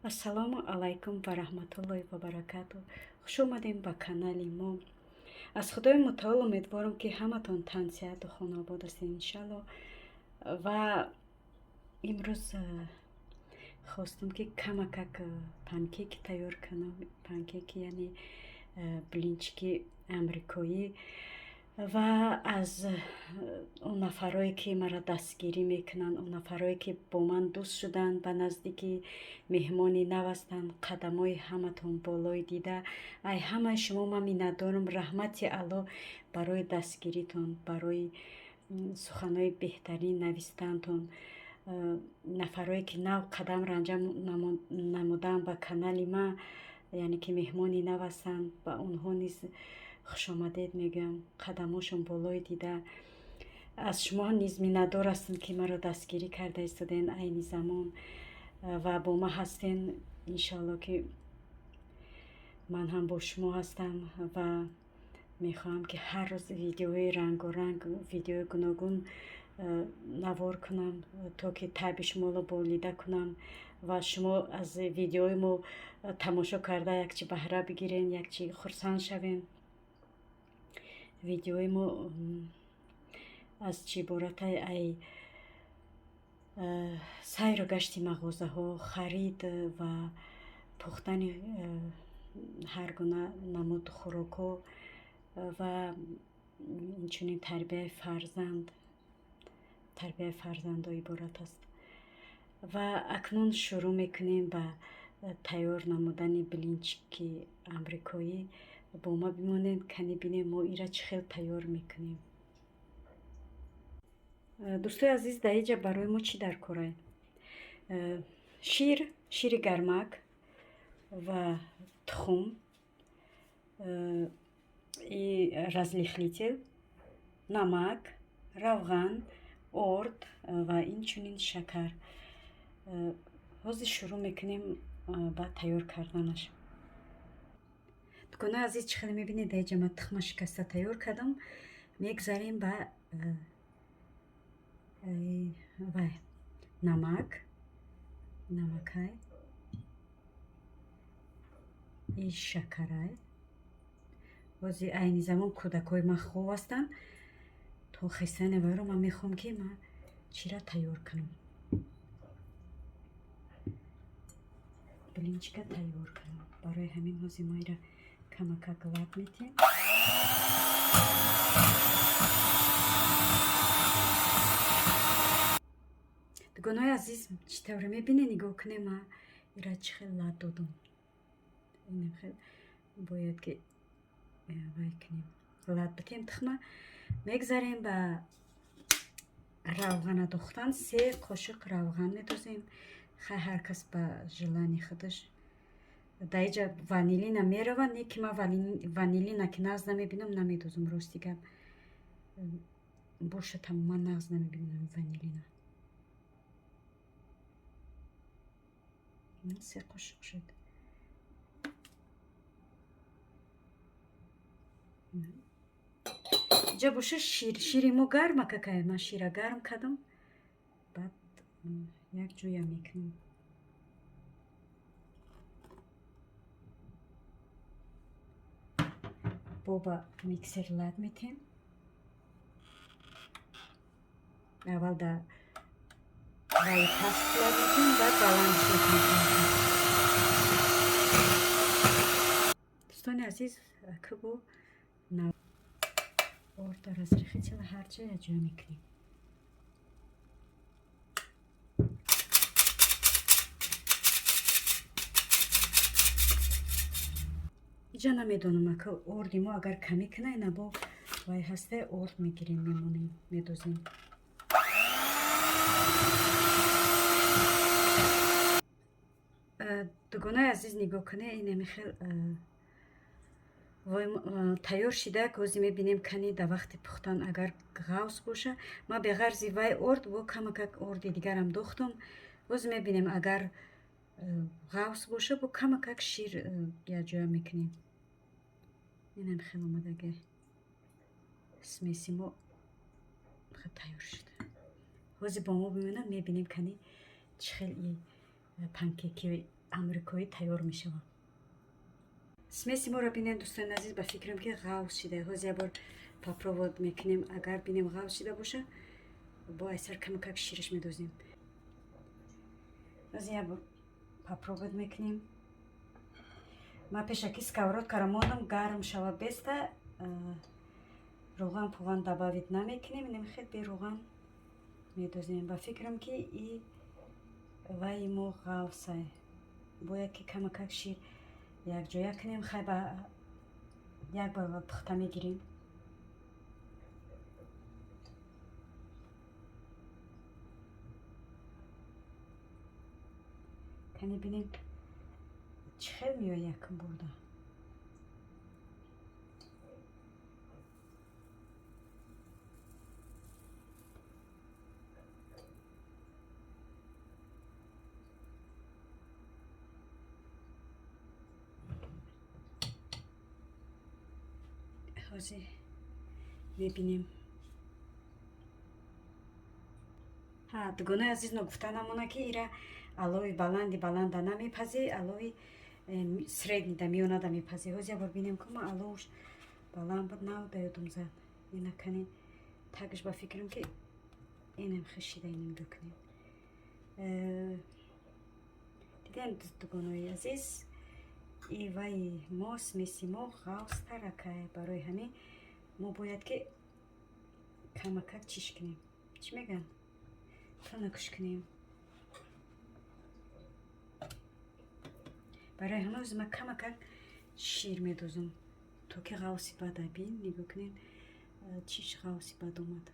Ассалому алайкум ва раҳматуллоҳи ва баракатуҳ. Хуш омадем ба канали мо. Аз худои мутаол умедворам ки ҳаматон тан сеҳату хонобод ҳастед иншалло. Ва имрӯз хостам ки камакак панкеки тайёр канам. Панкеки яъне блинчики амрикоӣ. ва аз он нафарое ки маро дастгирӣ мекунанд, он нафарое ки бо ман дӯст шуданд, ба наздики меҳмони нав ҳастанд, қадамои ҳаматон болои дида, ай ҳамаи шумо ман миннатдорам. Раҳмати алло барои дастгиритон, барои суханои беҳтарин навистантон. Нафарое ки нав қадам ранҷам намуданд ба канали ман, яъне ки меҳмони нав ҳастанд, ба онҳо низ хушомадед мегӯям. Қадамошон болои дида. Аз шумо низ миннатдор ҳастем ки маро дастгирӣ карда истоден айни замон ва бо ман ҳастен. иншалло ки ман ҳам бо шумо ҳастам ва мехоҳам ки ҳар рӯз видеои рангоранг, видеои гуногун навор кунам, то ки таъби шуморо болида кунам ва шумо аз видеои мо тамошо карда якчи баҳра бигирен, якчи хурсанд шавен. видеои мо аз чӣ иборатае? Ай сайру гашти мағозаҳо, харид ва пухтани ҳар гуна намуд хӯрокҳо ва инчунин тарбияи фарзандо иборат аст. ва акнун шурӯъ мекунем ба тайёр намудани блинчики амрикоӣ. бо ма бимонед, кани бинем мо ира чӣ хел тайёр мекунем. дӯстои азиз, дар инҷа барои мо чӣ дар кор аст? шири гармак ва тухм, разлихлитель, намак, равған, орд ва инчунин шакар. ҳозир шурӯъ мекунем ба тайёр карданаш. дуконаи азиз, чӣ хеле мебинед, дар инҷа ман тухма шикаста тайёр кардам. Мегзарем ба намакай и шакарай. ҳозир айни замон кӯдакҳои ман хоб ҳастанд. то хестани вайро ман мехоҳам ки ман чира тайёр кунам. блинчика тайёр кунам. барои ҳамин ҳозир мо ира камакак лаб метем. дугонои азиз, чӣ тавре мебинед? нигоҳ кунед, ман ира чӣ хел лад додам. бояд ки вай кунем, лад битем тухма. мегзарем ба равғана дохтан. 3 қошиқ равған медозем. хай ҳар кас ба желани худаш. дар инҷа ванилина меравад. не ки ман ванилина ки нағз намебинам намедозам. рости гап боша, тамоман нағз намебинам ванилина. 3 қошиқ шуд. инҷа боша шири мо гарма какая. ман шира гарм кардам. баъд як ҷоя мекунам. бо ба миксер лад метем. аввал да раи паст лад метем, баъд баландш метем. дӯстони азиз, акбо орда разрехитила ҳар ҷо як ҷоя мекунем. инҷа намедонам ака орди мо агар камӣ кунай набо вай ҳастай орд мегирем, мемонем, медозем. дугонаи азиз, нигоҳ кунед, инаме хел тайёр шидаак. ҳозир мебинем кани дар вақти пухтан агар ғавс боша, ман беғарзи вай орд бо камакак орди дигарам дохтам. ҳозир мебинем агар ғавс боша, бо камакак шир якҷоя мекунем. инам хел омадаги смеси мо тайёр шуд. ҳозир бо мо бимонад, мебинем кани чӣ хел панкеки амрикоӣ тайёр мешавад. смеси моро бинем дӯстони азиз, ба фикрам ки ғавз шида. ҳозир як бор попробовать мекунем. Агар бинем ғавз шида боша, бо айсар камакак шириш медозем. ҳозир як бор попробовать мекунем. ман пеша ки сковородкаро мондам гарм шава беста, руған пуған добавить намекунем. Намехед бе руған медозем. Ба фикрам ки и ваи мо ғавсай. бояд ки камакак шир якҷоя кунем. хай ба як бар пухта мегирем. кани бинем чӣ хел меояд якум бурда. ҳозир мебинем. дугонаи азиз ногуфта намона ки ира алови баланда намепазе, алови среднида миёнада мепазе. ҳозир як бор бинем ки ман аловуш баланд буд, навда ёдум зад. ина кани тагш ба фикрам ки инам хишида инам дукунем. дидем дугонаи азиз, и ваи мо смеси мо ғавзтаракай. барои ҳамин мо бояд ки камакак чиш кунем. чӣ меган? тонакуш кунем. барои ҳама рӯз ман камакак шир медозам, то ки ғавси бад абин. нигоҳ кунем чиш ғавси бад омад.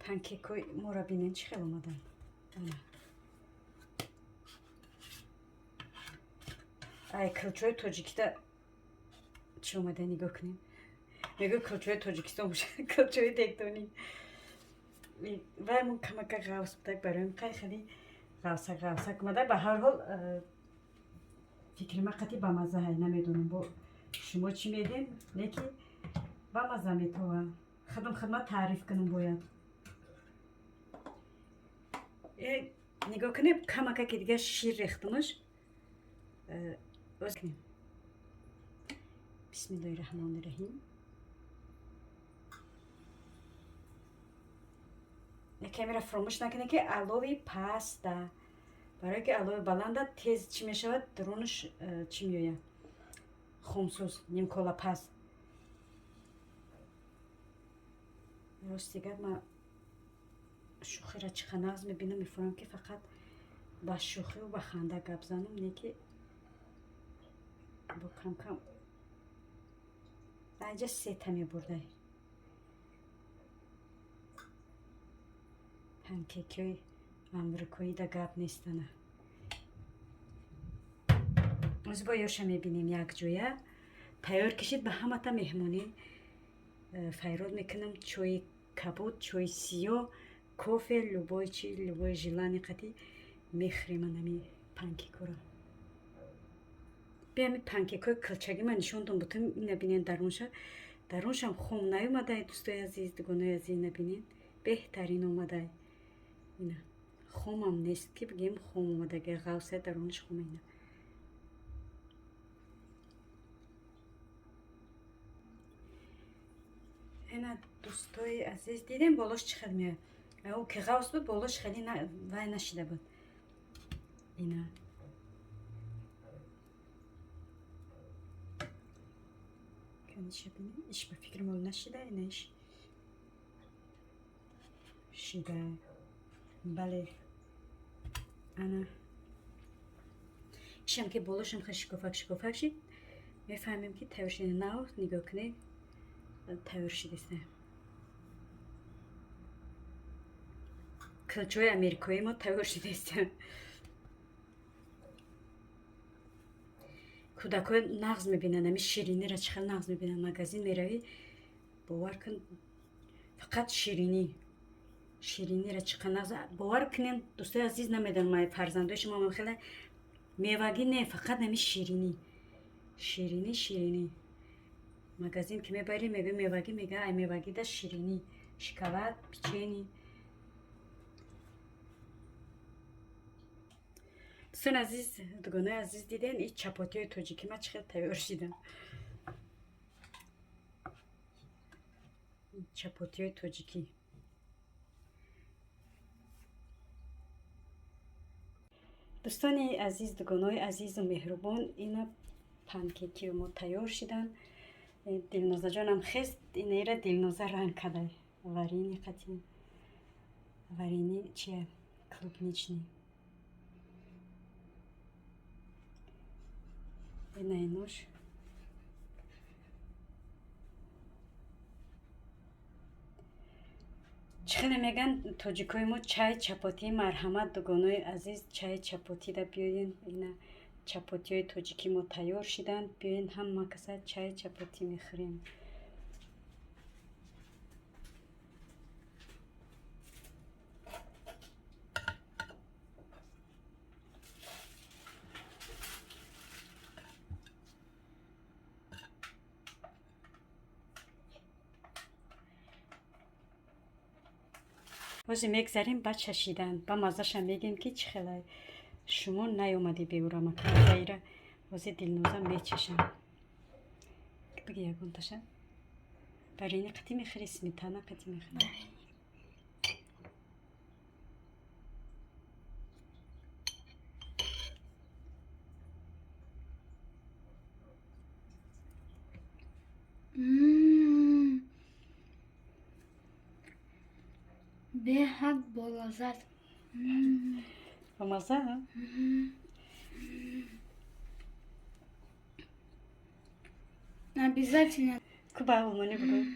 панкекои моро бинем чӣ хел омадан. ай килчои тоҷикиста чӣ омада, нигоҳ кунем. мегӯ килчои тоҷикистон боша, килчои дегдонӣ. вай мо камакак ғавз будак, бароим қай хеле ғавсак омада. ба ҳар ҳол фикри ман қатъи ба мазза ҳай, намедонам бо шумо чӣ медем, леки ба мазза метова. хидмат таъриф кунам бояд. нигоҳ кунем камакаки дигар шир рехтамаш. бисмиллаҳи раҳмони раҳим. якамеро фаромӯш накунед ки алови паста. барое ки алови баланда тез чӣ мешавад, дуронаш чӣ меояд, хомсӯз, нимкола паст. рости гап ман шӯхира чӣ қа нағз мебинам, мефаҳмам ки фақат ба шӯхиву ба ханда гап занам, не ки бо камкам айҷа сета мебурдай. панкекиҳои амрикоида гап нестана. ҳозир бо ёша мебинем якҷоя тайёр кишид. ба ҳамата меҳмонӣ файрод мекунам. чойи кабуд, чойи сиёҳ, кофе, любой чи, любой желани қатъи мехӯрем ами панкекоро. биами панкекои килчагӣ ман нишондам бутум. ина бинен даруншам хом наёмадай. дӯстои азиз, дугонаи азиз, ина бинен беҳтарин омадай. ина хомам нест ки бигем хом омадаги ғавсай, дарунаш хом. ина дӯстои азиз, дидем болош чӣ хел меояд. ӯ ки ғавс буд, болош хеле вай нашида буд. ина каниша бинем иш ба фикри мол нашида. ина иш шида. бале ана ишам ки болошам хеле шикофак шид. мефаҳмем ки тайёр шида. нав нигоҳ кунед, тайёр шидааст. килчои америкои мо тайёр шидааст. кӯдакҳо нағз мебинанд, ами ширинира чӣ хел нағз мебинанд. магазин меравӣ, бовар кун, фақат ширинира чӣ қа нағз. бовар кунем дӯстои азиз, намедонам ман фарзандои шумо хеле мевагӣ не, фақат ами ширинӣ. магазин ки мебарӣ мегӯ мевагӣ, мега ай мевагида ширинӣ, шоколад, печени. دوستان عزیز، دوگانه عزیز دیدن این چپاتی های تاجیکی من چقدر تیار شدم. چپاتی های تاجیکی. دوستان عزیز، دوگانه عزیز و مهربان، اینا پنکیکی ما تیار شدن. دلنوزه جانم خست این ایره دلنوزه رنگ کده ورینی قطعی ورینی چیه клубничный. این اینوش چخیلی میگن تاجیکای ما چای چپاتی مرحمت. دوگانای عزیز چای چپاتی دا بیاین. اینا چپاتی های تاجیکی ما تیار شدن. بیاین هم ما کسا چای چپاتی میخوریم. واسه میگذاریم با چشیدن با مزهش هم میگیم که چه خیلی شما نیومدی بیورم که غیره واسه دلنوزه میچشم بگی یکون تاشن برای این قطعی میخوری سمیتانه قطعی میخوری به حد بالازد با مزه ها؟ Обязательно. Kuba Olmoni bugün.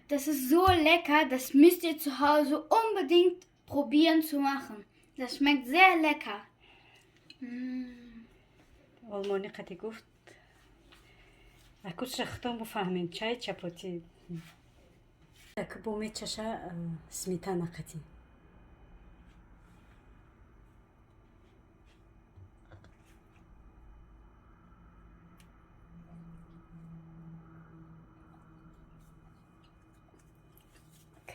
Das ist so lecker, das müsst ihr zu Hause unbedingt probieren zu machen. Das schmeckt sehr lecker. Olmoni قطعی گفت اکوش رختان بفهمین چای چپاتی اکو بومی چشه سمیتانه قطعی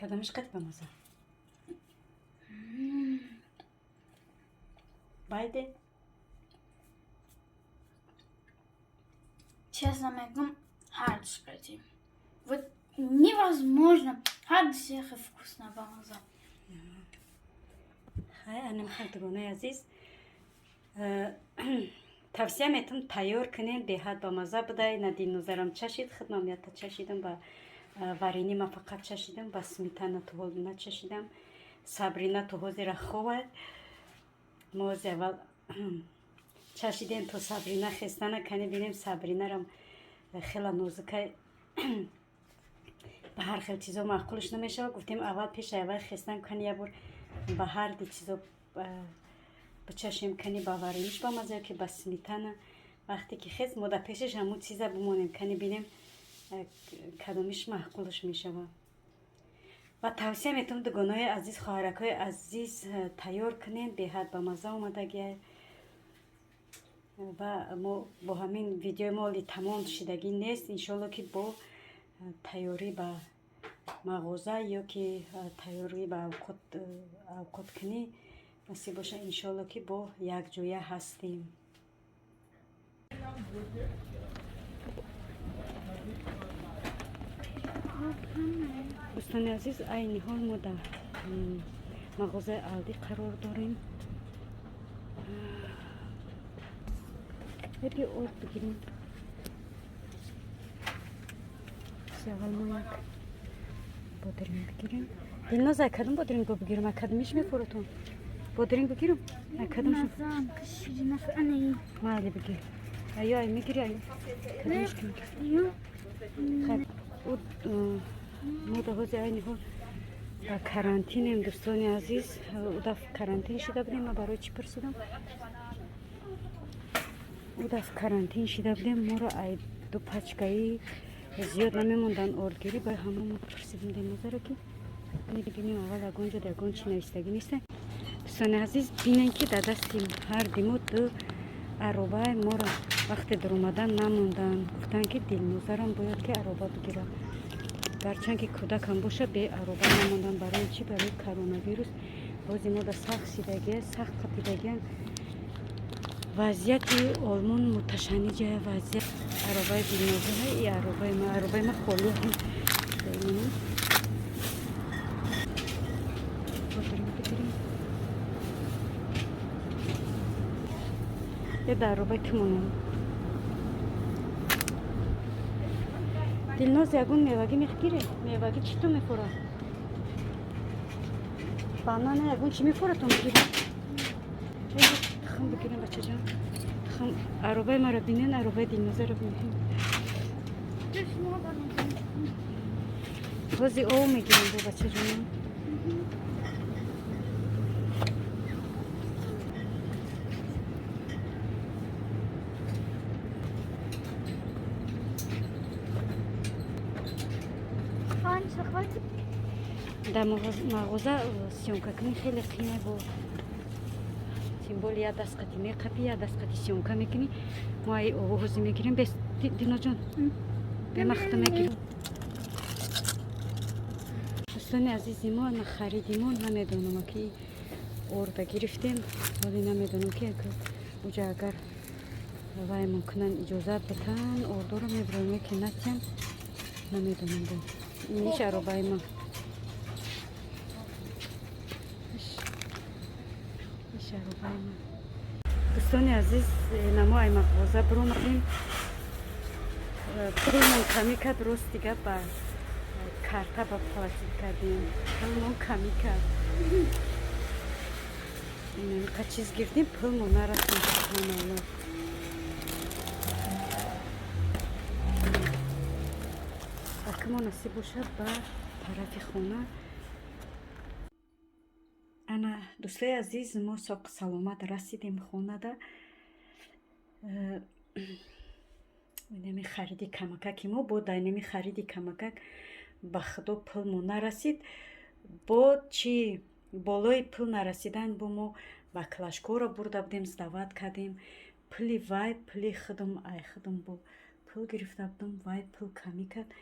کدامش قطع بمزه байде Честно говоря, хард. Вот невозможно. Хард всех вкусно бамаза. های انم خدمونه عزیز توصیه میتونم تیار کنین به حد با مزه بده. ندین نظرم چشید خدمامیت چشیدم با ورینی ما فقط چشیدم با سمیتانه تو حال نچشیدم. صبرینه تو حوزی خوبه ما از اول چشیدیم تو صبرینه خستانه کنی بینیم صبرینه رم خیلی نازکه به هر خیلی چیزا معقولش نمیشه. گفتیم اول پیش اول خستن کنی یه بار به هر دی چیزا بچشیم کنی با ورینیش با مزه که با سمیتانه وقتی که خست مده پیشش همون چیزا بمونیم کنی بینیم کدومش معقولش میشه. و توصیه میتونم دوگانای عزیز خواهرکای عزیز تیار کنین به حد با مزه اومدگی و ما با همین ویدیو مالی تمام شدگی نیست. انشالله که با تیاری با مغازه یا که تیاری با اوقات کنی نصیب باشه. انشالله که با یک جویه هستیم. دوستان عزیز این حال ما در مغازه الدی قرار داریم. برای آرد بگیریم. اول ما یک بادرینگ بگیریم. دلناز کدوم بادرینگ بگیرم؟ اکدمیش میخورتون بادرینگ بگیرم؟ اکدمش مالی بگیر. یا میگیری یا کدومش که میگیری؟ خب ما در حوزه این حال کرانتینیم دوستان عزیز. او دفع کرانتین شده بودیم. ما برای چی پرسیدم؟ او دفع کرانتین شده بودیم. ما را ای دو پچکایی زیاد نمیموندن آردگیری برای همه ما پرسیدیم دلنوزه را که میبینیم اول اگونجا در اگون چی نویستگی نیسته. دوستان عزیز بینن که در دستیم هر دیمو دو عروبه ما را وقتی در اومدن نموندن. گفتن که دلنوزه را باید که عروبه بگیرن برچند که کودک هم باشه به عروبه نموندن. برای چی؟ برای کرونا ویروس روزی ما در سخت شدگی سخت خطیدگی وضعیت آلمان متشنجه وضعیت عربای دینازه های عربای ما خالی هم ببینیم یه در عربای تمونیم دلناز یکون میوگی میخگیره میوگی چی تو میخوره بانانه یکون چی میخوره تو میگیره تخم بگیریم بچه جان تخم عربای ما رو بینین عربای دلنازه رو بینین روزی او میگیریم دو بچه جان در مغازه سیونکا کنی خیلی قیمه با سیمبول یا دست قطی میقپی یا دست قطی سیونکا میکنی ما ای اوهوزی میگیریم بس دینا جان به مخت میگیریم دوستان عزیزی ما خریدیمون نمیدونم که ارده گرفتیم ولی نمیدونم که اونجا اگر وای ممکنن اجازت بتن ارده رو میبریم که نتیم نمیدونم با اینیش عربای ما دوستان عزیز نما ای مغازه برو مقیم پولمون کمی کرد روز دیگه با کارتا با پلاتین کردیم پولمون کمی کرد اینقدر چیز گرفتیم پولمون نرسیم سبحان اگه مناسب باشه با طرف خونه انا دوستای عزیز ما ساق سلامت رسیدیم خونه ده نمی خریدی کمککی ما بود نمی خریدی کمکک به خدا پول ما نرسید بود چی بالای پول نرسیدن با ما با کلاشکو برده بودیم دعوت کردیم پولی وای پولی خودم ای خودم با پول گرفته بودم وای پول کمی کرد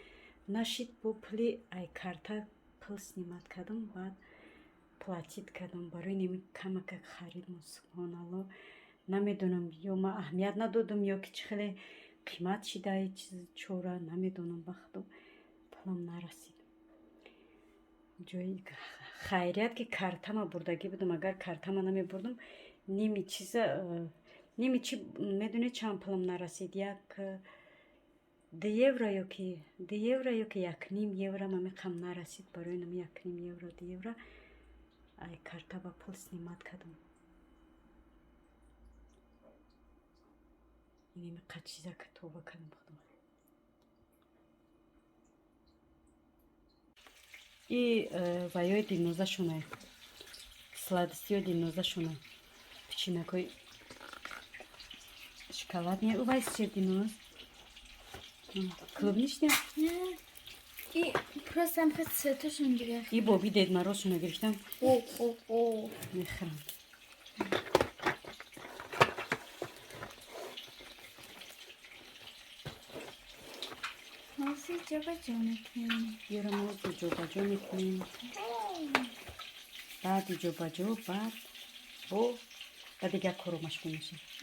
نشید با پولی ای کارتا پول سنیمت کردم بعد платит кардам барои неми камакак харидам субҳаналлоҳ намедонам ё ман аҳамият надодам ё ки чӣ хеле қимат шидаи чизи чора намедонам ба худо пулам нарасид ҷои хайрият ки картама бурдагӣ будам агар картама намебурдам ними чиза ними чи медонед чанд пулам нарасид як 2 евро ё ки 1.5 евро мамиқам нарасид барои нами 1.5 евро 2 евро ай карта ба пул снимат кардам инеми қад чиза ка товба кардам худо и ваёи дилнозашуна сладостиё дилнозашуна пичинакои шоколадния увайс че дилноз клубничния И просто там хоть цветочек грех. И Боби Дед Мороз шуна гирифтам. О. Мехрам. Маси ҷобаҷо мекунем. Ярамоз ҷобаҷо мекунем. Баъд ҷобаҷо баъд бо дигар коро машғул мешем.